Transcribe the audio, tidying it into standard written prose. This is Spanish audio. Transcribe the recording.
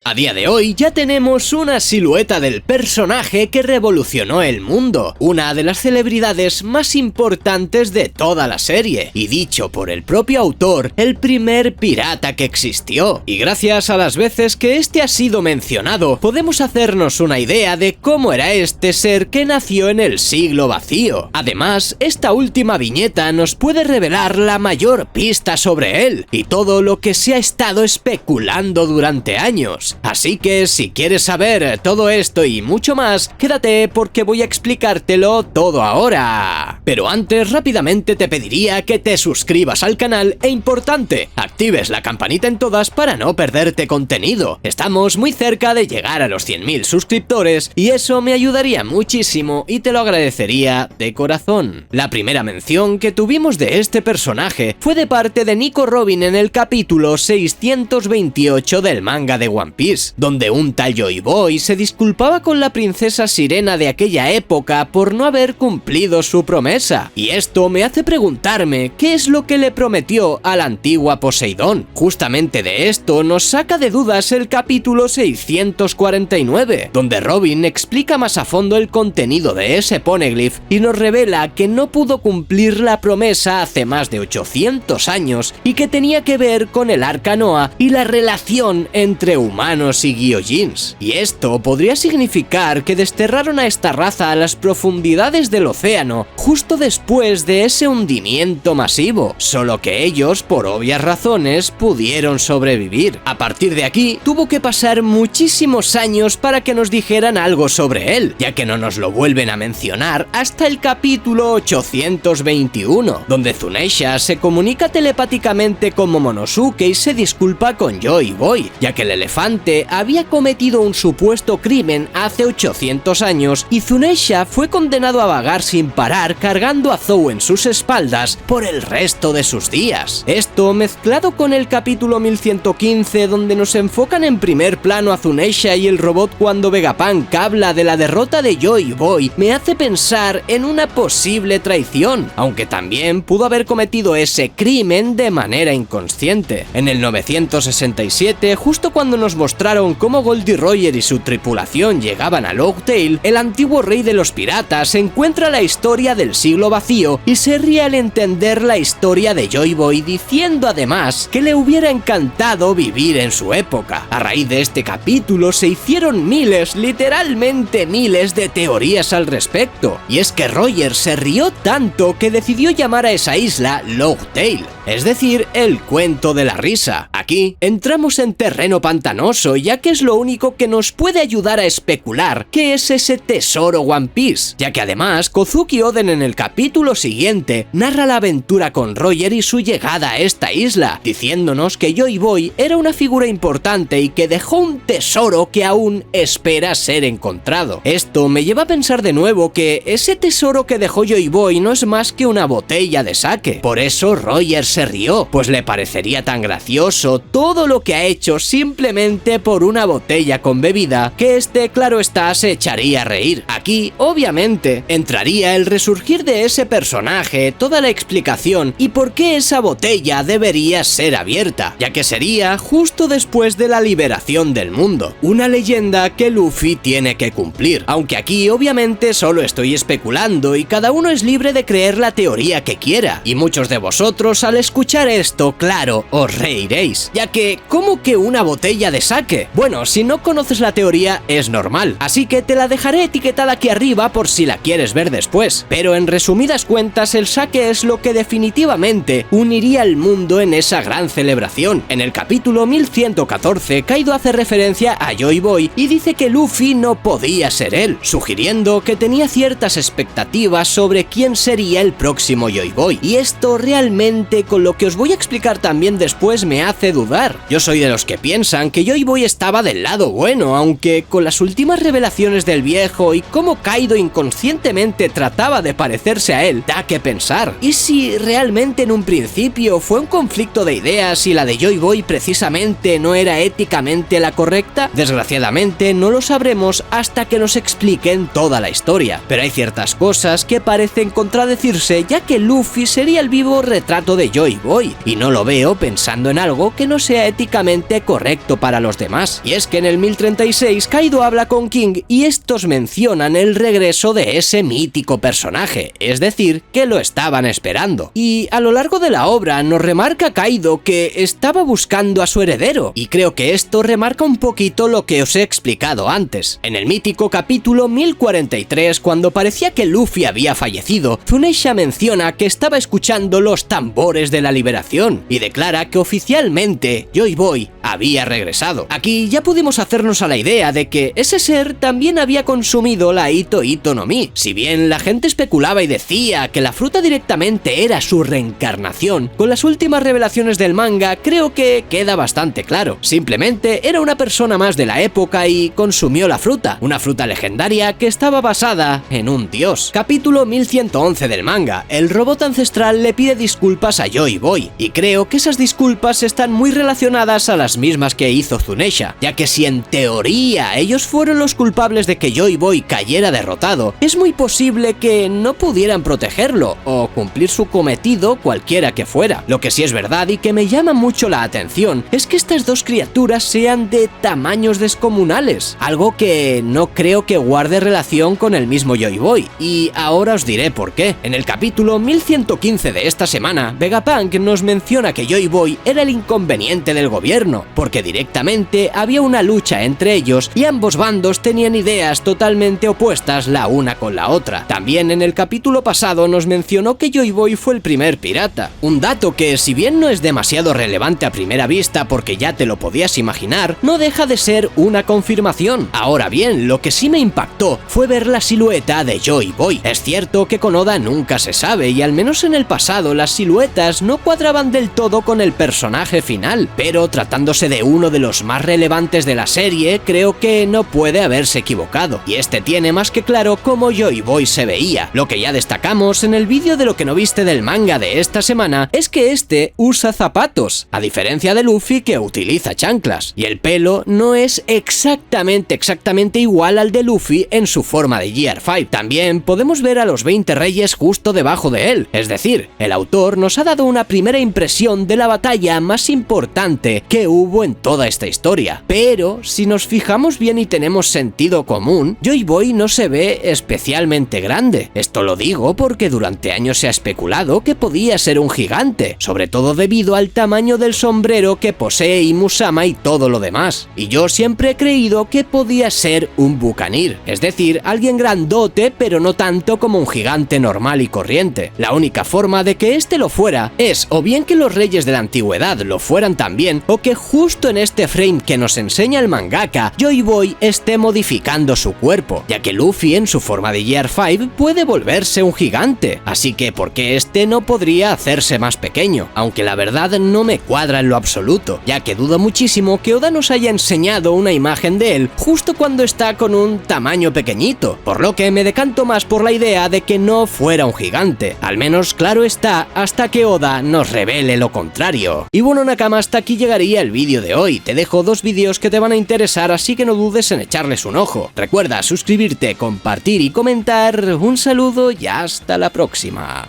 A día de hoy ya tenemos una silueta del personaje que revolucionó el mundo, una de las celebridades más importantes de toda la serie, y dicho por el propio autor, el primer pirata que existió. Y gracias a las veces que este ha sido mencionado, podemos hacernos una idea de cómo era este ser que nació en el siglo vacío. Además, esta última viñeta nos puede revelar la mayor pista sobre él, y todo lo que se ha estado especulando durante años. Así que si quieres saber todo esto y mucho más, quédate porque voy a explicártelo todo ahora. Pero antes rápidamente te pediría que te suscribas al canal e importante, actives la campanita en todas para no perderte contenido. Estamos muy cerca de llegar a los 100.000 suscriptores y eso me ayudaría muchísimo y te lo agradecería de corazón. La primera mención que tuvimos de este personaje fue de parte de Nico Robin en el capítulo 628 del manga de One Piece, donde un tal Joy Boy se disculpaba con la princesa sirena de aquella época por no haber cumplido su promesa. Y esto me hace preguntarme qué es lo que le prometió a la antigua Poseidón. Justamente de esto nos saca de dudas el capítulo 649, donde Robin explica más a fondo el contenido de ese poneglyph y nos revela que no pudo cumplir la promesa hace más de 800 años y que tenía que ver con el Arca Noa y la relación entre humanos y Gyojins. Y esto podría significar que desterraron a esta raza a las profundidades del océano justo después de ese hundimiento masivo, solo que ellos, por obvias razones, pudieron sobrevivir. A partir de aquí, tuvo que pasar muchísimos años para que nos dijeran algo sobre él, ya que no nos lo vuelven a mencionar hasta el capítulo 821, donde Zunesha se comunica telepáticamente con Momonosuke y se disculpa con Joy Boy, ya que el elefante había cometido un supuesto crimen hace 800 años y Zunesha fue condenado a vagar sin parar cargando a Zou en sus espaldas por el resto de sus días. Esto mezclado con el capítulo 1115 donde nos enfocan en primer plano a Zunesha y el robot cuando Vegapunk habla de la derrota de Joy Boy me hace pensar en una posible traición, aunque también pudo haber cometido ese crimen de manera inconsciente. En el 967, justo cuando nos mostraron cómo Goldie Roger y su tripulación llegaban a Loguetail, el antiguo rey de los piratas encuentra la historia del siglo vacío y se ríe al entender la historia de Joy Boy, diciendo además que le hubiera encantado vivir en su época. A raíz de este capítulo se hicieron miles, literalmente miles de teorías al respecto, y es que Roger se rió tanto que decidió llamar a esa isla Loguetail, es decir, el cuento de la risa. Aquí entramos en terreno pantanoso, ya que es lo único que nos puede ayudar a especular qué es ese tesoro One Piece, ya que además Kozuki Oden en el capítulo siguiente narra la aventura con Roger y su llegada a esta isla, diciéndonos que Joy Boy era una figura importante y que dejó un tesoro que aún espera ser encontrado. Esto me lleva a pensar de nuevo que ese tesoro que dejó Joy Boy no es más que una botella de sake. Por eso Roger se rió, pues le parecería tan gracioso todo lo que ha hecho simplemente por una botella con bebida que este, claro está, se echaría a reír. Aquí, obviamente, entraría el resurgir de ese personaje, toda la explicación y por qué esa botella debería ser abierta, ya que sería justo después de la liberación del mundo, una leyenda que Luffy tiene que cumplir, aunque aquí obviamente solo estoy especulando y cada uno es libre de creer la teoría que quiera, y muchos de vosotros al escuchar esto, claro, os reiréis, ya que ¿cómo que una botella de sake? Bueno, si no conoces la teoría es normal, así que te la dejaré etiquetada aquí arriba por si la quieres ver después, pero en resumidas cuentas el sake es lo que definitivamente uniría al mundo en esa gran celebración. En el capítulo 1114 Kaido hace referencia a Joy Boy y dice que Luffy no podía ser él, sugiriendo que tenía ciertas expectativas sobre quién sería el próximo Joy Boy, y esto realmente con lo que os voy a explicar también después me hace dudar. Yo soy de los que piensan que Joy Boy estaba del lado bueno, aunque con las últimas revelaciones del viejo y cómo Kaido inconscientemente trataba de parecer parecerse a él da que pensar. ¿Y si realmente en un principio fue un conflicto de ideas y la de Joy Boy precisamente no era éticamente la correcta? Desgraciadamente no lo sabremos hasta que nos expliquen toda la historia, pero hay ciertas cosas que parecen contradecirse, ya que Luffy sería el vivo retrato de Joy Boy, y no lo veo pensando en algo que no sea éticamente correcto para los demás. Y es que en el 1036 Kaido habla con King y estos mencionan el regreso de ese mítico personaje, es decir, que lo estaban esperando. Y a lo largo de la obra nos remarca Kaido que estaba buscando a su heredero, y creo que esto remarca un poquito lo que os he explicado antes. En el mítico capítulo 1043, cuando parecía que Luffy había fallecido, Zunisha menciona que estaba escuchando los tambores de la liberación y declara que oficialmente Joy Boy había regresado. Aquí ya pudimos hacernos a la idea de que ese ser también había consumido la Ito Ito no Mi. Si bien la gente especulaba y decía que la fruta directamente era su reencarnación, con las últimas revelaciones del manga creo que queda bastante claro. Simplemente era una persona más de la época y consumió la fruta, una fruta legendaria que estaba basada en un dios. Capítulo 1111 del manga. El robot ancestral le pide disculpas a Joy Boy, y creo que esas disculpas están muy relacionadas a las mismas que hizo Zunisha, ya que si en teoría ellos fueron los culpables de que Joy Boy cayera derrotado, es muy posible que no pudieran protegerlo o cumplir su cometido cualquiera que fuera. Lo que sí es verdad y que me llama mucho la atención es que estas dos criaturas sean de tamaños descomunales, algo que no creo que guarde relación con el mismo Joy Boy, y ahora os diré por qué. En el capítulo 1115 de esta semana, Vegapunk nos menciona que Joy Boy era el inconveniente del gobierno, porque directamente había una lucha entre ellos y ambos bandos tenían ideas totalmente opuestas la una con la otra. También en el capítulo pasado nos mencionó que Joy Boy fue el primer pirata, un dato que, si bien no es demasiado relevante a primera vista porque ya te lo podías imaginar, no deja de ser una confirmación. Ahora bien, lo que sí me impactó fue ver la silueta de Joy Boy. Es cierto que con Oda nunca se sabe, y al menos en el pasado las siluetas no cuadraban del todo con el personaje final, pero tratándose de uno de los más relevantes de la serie, creo que no puede haberse equivocado, y este tiene más que claro cómo Joy Boy se veía. Lo que ya destacamos en el vídeo de lo que no viste del manga de esta semana es que este usa zapatos, a diferencia de Luffy que utiliza chanclas, y el pelo no es exactamente igual al de Luffy en su forma de Gear 5. También podemos ver a los 20 reyes justo debajo de él, es decir, el autor nos ha dado una primera impresión de la batalla más importante que hubo en toda esta historia. Pero si nos fijamos bien y tenemos sentido común, Joy Boy no se ve especialmente grande. Esto lo digo porque durante años se ha especulado que podía ser un gigante, sobre todo debido al tamaño del sombrero que posee y Musama y todo lo demás. Y yo siempre he creído que podía ser un bucanir, es decir, alguien grandote pero no tanto como un gigante normal y corriente. La única forma de que este lo fuera es o bien que los reyes de la antigüedad lo fueran también, o que justo en este frame que nos enseña el mangaka, Joy Boy esté modificando su cuerpo, ya que Luffy en su forma de Gear 5 puede volverse un gigante, así que ¿por qué este no podría hacerse más pequeño? Aunque la verdad no me cuadra en lo absoluto, ya que dudo muchísimo que Oda nos haya enseñado una imagen de él justo cuando está con un tamaño pequeñito, por lo que me decanto más por la idea de que no fuera un gigante, al menos claro está hasta que Oda nos revele lo contrario. Y bueno, Nakama, hasta aquí llegaría el vídeo de hoy. Te dejo dos vídeos que te van a interesar, así que no dudes en echarles un ojo. Recuerda suscribirte, compartir y comentar. Un saludo y hasta la próxima.